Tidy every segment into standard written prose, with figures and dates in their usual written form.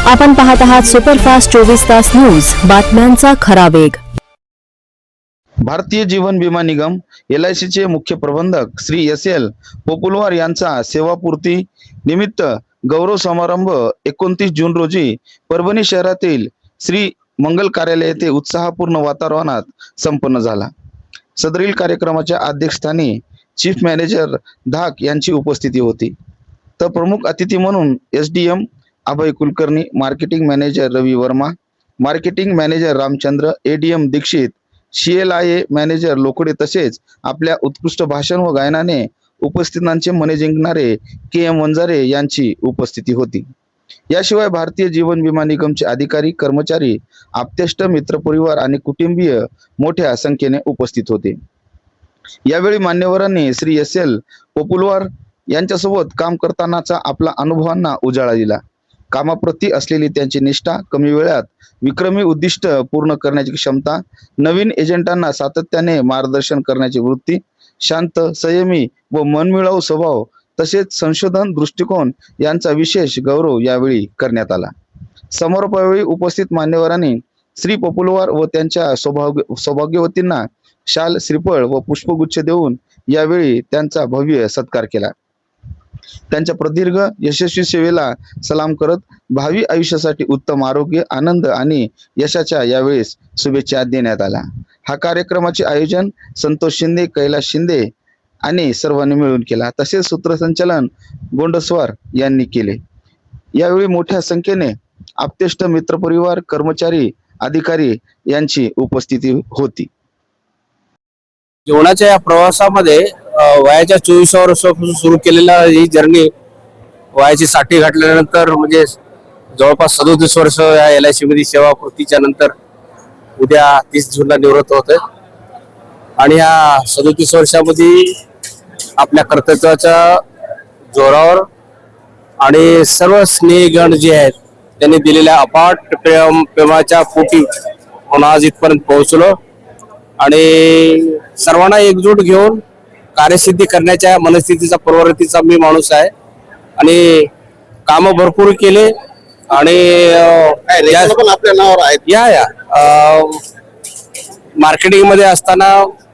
आपण पाहत आहात सुपरफास्ट 24 तास न्यूज, बातम्यांचा खरा वेग। भारतीय जीवन विमा निगम LICचे मुख्य प्रबंधक श्री SL पोपुलवार यांचा सेवापूर्ती निमित्त गौरव समारंभ 29 जून रोजी परभणी शहरातील श्री मंगल कार्यालय येथे उत्साहपूर्ण वातावरणात संपन्न झाला। सदरील कार्यक्रमाच्या अध्यक्षस्थानी चीफ मॅनेजर धाक यांची उपस्थिती होती, तर प्रमुख अतिथी म्हणून SDM Abhay Kulkarni, marketing manager Ravi Verma, marketing manager Ramchandra, ADM Dikshit, CLIA manager Lokade तसेच आपल्या उत्कृष्ट भाषण व गायनाने उपस्थितांचे मने जिंकणारे KM वंजारे यांची उपस्थिती होती। याशिवाय भारतीय जीवन विमा निगमचे अधिकारी, कर्मचारी, आप्तेष्ट, मित्रपरिवार आणि कुटुंबीय मोठ्या संख्येने उपस्थित होते। यावेळी मान्यवरांनी श्री SL पोपुलवार यांच्यासोबत काम करतानाचा आपला अनुभवांना उजाळा दिला। कामाप्रती असलेली त्यांची निष्ठा, कमी वेळात विक्रमी उद्दिष्ट पूर्ण करण्याची क्षमता, नवीन एजंटांना सातत्याने मार्गदर्शन करण्याची वृत्ती, शांत, संयमी व मनमिळावू स्वभाव तसेच संशोधन दृष्टिकोन यांचा विशेष गौरव यावेळी करण्यात आला। समारोपावेळी उपस्थित मान्यवरांनी श्री पोपुलवार व त्यांच्या सौभाग्यवतींना शाल, श्रीफळ व पुष्पगुच्छ देऊन यावेळी त्यांचा भव्य सत्कार केला। त्यांच्या प्रदीर्घ यशस्वी सेवेला सलाम करत भावी आयुष्यासाठी उत्तम आरोग्य, आनंद आणि यशाच्या यावेळेस शुभेच्छा देण्यात आल्या। हा कार्यक्रमाचे आयोजन संतोष शिंदे, कैलास शिंदे आणि सर्वांनी मिळून केला, तसेच सूत्रसंचालन गोंडस्वार यांनी केले। यावेळी मोठ्या संख्येने आप्तेष्ट, मित्रपरिवार, कर्मचारी, अधिकारी यांची उपस्थिती होती। जीवनाच्या या प्रवासामध्ये वयाच्या 24 वर्षापासून सुरू केलेला ही जर्नी वयाची 60 गाठल्यानंतर म्हणजे जवळपास 37 वर्ष या LIC मध्ये सेवापूर्तीच्या नंतर उद्या 30 जूनला निवृत्त होते आणि या 37 वर्षामध्ये आपल्या कर्तव्याच्या जोरावर आणि सर्व स्नेहगण जे आहेत त्यांनी दिलेल्या अफाट प्रेमाच्या पोटी म्हणून आज इथपर्यंत पोहोचलो आणि सर्वांना एकजूट घेऊन कार्यसिद्धी करण्याच्या मनस्थितीचा प्रवृत्तीचा मी माणूस आहे आणि काम भरपूर केले आणि आपल्या नावावर आहेत। या मार्केटिंग मध्ये असताना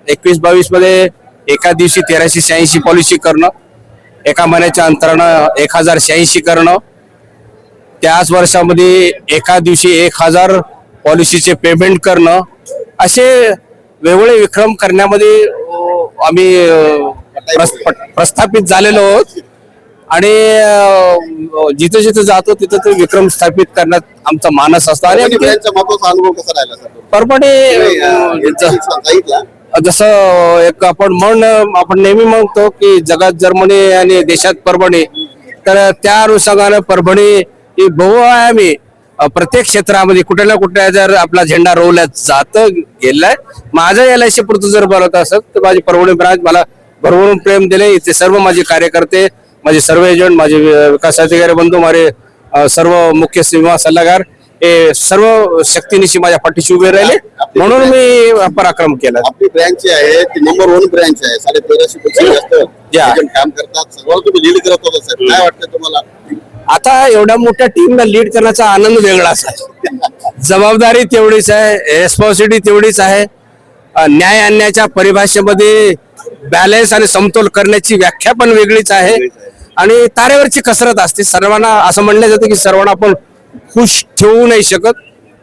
21-22 मध्ये एका दिवशी 1386 पॉलिसी करणं, एका महिन्याच्या अंतरानं 1086 करणं, त्याच वर्षामध्ये एका दिवशी 1000 पॉलिसीचे पेमेंट करणं, असे वेगवेगळे विक्रम करण्यामध्ये आम्ही प्रस्थापित झालेलो आहोत आणि जिथे जिथे जातो तिथे ते विक्रम स्थापित करण्यात आमचा मानस असतो। आणि अनुभव कसा राहिला परभणी जसं एक आपण नेहमी म्हणतो की जगात जर्मनी आणि देशात परभणी, तर त्या अनुषंगाने परभणी ही बहुआयामी प्रत्येक क्षेत्रामध्ये कुठे ना कुठे जर आपला झेंडा रोवला जात गेलाय। माझं LIC पुरतं जर बोलत असत तर माझी परभणी ब्रांच मला भरभरून प्रेम दिले। इथे सर्व माझे कार्यकर्ते, माझे सर्व एजंट, माझे विकास अधिकारी बंधू, माझे सर्व मुख्य विमा सल्लागार हे सर्व शक्तीनिशी माझ्या पाठीशी उभे राहिले, म्हणून मी पराक्रम केला। आपली ब्रँच आहे ती नंबर 1 ब्रँच आहे, 1350 पेक्षा जास्त काम करतात, सर्व तुम्ही लीड करत होता सर, काय वाटतं तुम्हाला? आता एवढ्या मोठ्या टीमला लीड करण्याचा आनंद वेगळाच आहे, जबाबदारी तेवढीच आहे, रेस्पॉन्सिबिलिटी तेवढीच आहे। न्याय आणण्याच्या परिभाषेमध्ये बॅलन्स आणि समतोल करण्याची व्याख्या पण वेगळीच आहे आणि तारेवरची कसरत असते। सर्वांना असं म्हणलं जातं की सर्वांना आपण खुश ठेवू नाही शकत,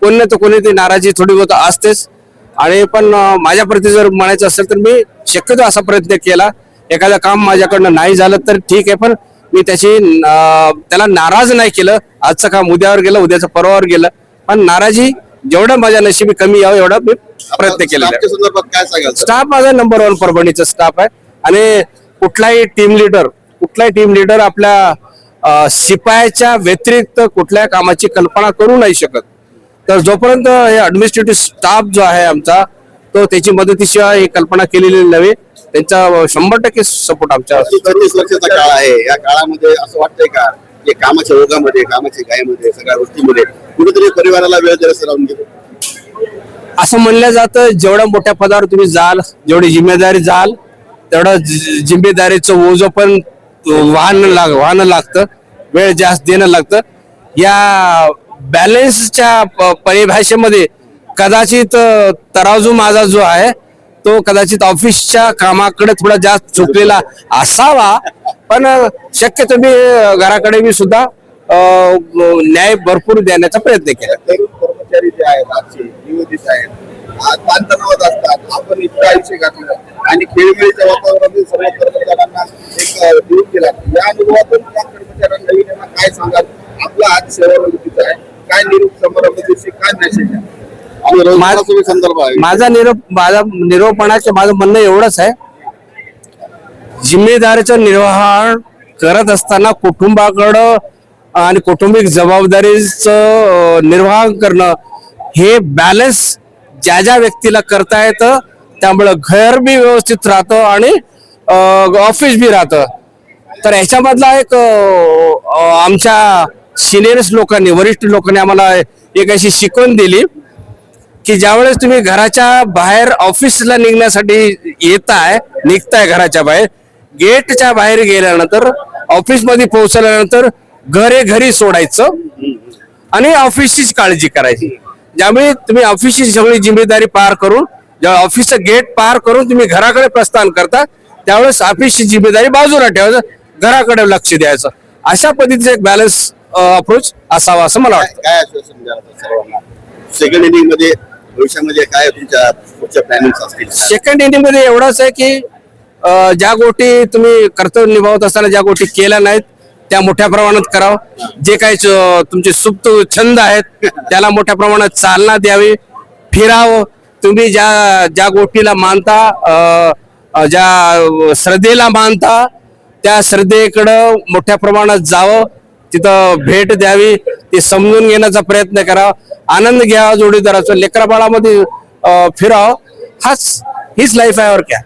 कोणी ना तर कोणी ती नाराजी थोडी बहुत असतेच आणि पण माझ्या प्रती जर म्हणायचं असेल तर मी शक्यतो असा प्रयत्न केला, एखादं काम माझ्याकडनं नाही झालं तर ठीक आहे पण मी त्याला नाराज नाही केलं। आजचं काम उद्यावर गेलं, उद्याचं परवावर गेलं, पण नाराजी जेवढं माझ्या नशिबी कमी यावं एवढा मी प्रयत्न केला। स्टाफ माझा नंबर 1 परभणीचा स्टाफ आहे आणि कुठलाही टीम लीडर आपल्या शिपायाच्या व्यतिरिक्त कुठल्याही कामाची कल्पना करू नाही शकत। तर जोपर्यंत हे ऍडमिनिस्ट्रेटिव्ह स्टाफ जो आहे आमचा तो त्याची मदतीशिवाय ही कल्पना केलेली नव्हे, त्यांचा 100% सपोर्ट आमच्या। 30 वर्षाचा काळ आहे, या काळामध्ये असं वाटतंय का की कामाच्या ओघामध्ये, कामाच्या गायमध्ये, सगळ्या गोष्टीमध्ये कुठेतरी परिवाराला वेळ द्यायला राहून गेलो? असं म्हणलं जातं जेवढ्या मोठ्या पदावर तुम्ही जाल, जेवढी जिम्मेदारी जाल तेवढं जिम्मेदारीचं ओझं पण वाहन लागतं, वेळ जास्त देणं लागतं। या बॅलन्सच्या परिभाषेमध्ये कदाचित तराजू माझा जो आहे तो कदाचित ऑफिसच्या कामाकडे थोडा जास्त झुकलेला असावा, पण शक्यतो मी घराकडे मी सुद्धा न्याय भरपूर देण्याचा प्रयत्न केला. तरुण कर्मचारी जे आहेत आजचे नियोजित आहेत, आज ताणतणावात असतात, आपण इतकं आयुष्य घातलं आणि खेळमेळीच्या वातावरणामध्ये सर्व कर्मचाऱ्यांना एक देऊन केला. या अनुभवातून त्या कर्मचाऱ्यांना नवीन यांना काय सांगाल? आपला आज सेवानिवृत्तीचा आहे, काय निरोप समारंभाविषयी काय मेसेज आहे आणि रोजगाराचा संदर्भ आहे? माझा निरोपणाचं माझं म्हणणं एवढंच आहे, जिम्मेदारीचं निर्वहन करत असताना कुटुंबाकडं आणि कौटुंबिक जबाबदारीचं निर्वाह करणं हे बॅलन्स ज्या ज्या व्यक्तीला करता येतं, त्यामुळं घर बी व्यवस्थित राहतं आणि ऑफिस बी राहतं. तर ह्याच्यामधला एक आमच्या सिनियर्स लोकांनी, वरिष्ठ लोकांनी आम्हाला एक अशी शिकवण दिली की ज्यावेळेस तुम्ही घराच्या बाहेर ऑफिसला निघण्यासाठी निघताय घराच्या बाहेर, गेटच्या बाहेर गेल्यानंतर ऑफिसमध्ये पोहोचल्यानंतर घरी सोडायचं आणि ऑफिसचीच काळजी करायची. ज्यामुळे तुम्ही ऑफिसची सगळी जिम्मेदारी पार करून, जेव्हा ऑफिसचं गेट पार करून तुम्ही घराकडे प्रस्थान करता, त्यावेळेस ऑफिसची जिम्मेदारी बाजूला ठेवायचं, घराकडे लक्ष द्यायचं. अशा पद्धतीचा एक बॅलन्स अप्रोच असावा असं मला वाटतं. काय आश्वासन द्याल सर्वांना? सेकंड इनिंग मध्ये भविष्यामध्ये काय तुमच्या पुढच्या प्लॅनिंग असतील? सेकंड इनिंग मध्ये एवढंच आहे की ज्या गोष्टी तुम्ही कर्तव्य निभावत असताना ज्या गोष्टी केल्या नाहीत त्या मोठ्या प्रमाणात करावं. जे काही तुमचे सुप्त छंद आहेत त्याला मोठ्या प्रमाणात चालना द्यावी, फिरावं. तुम्ही ज्या गोष्टीला मानता, ज्या श्रद्धेला मानता, त्या श्रद्धेकडं मोठ्या प्रमाणात जावं, तिथं भेट द्यावी, ते समजून घेण्याचा प्रयत्न करावा, आनंद घ्यावा जोडीदाराचा, लेकरा बाळामध्ये फिरावं. हीच लाईफ आहे और क्या.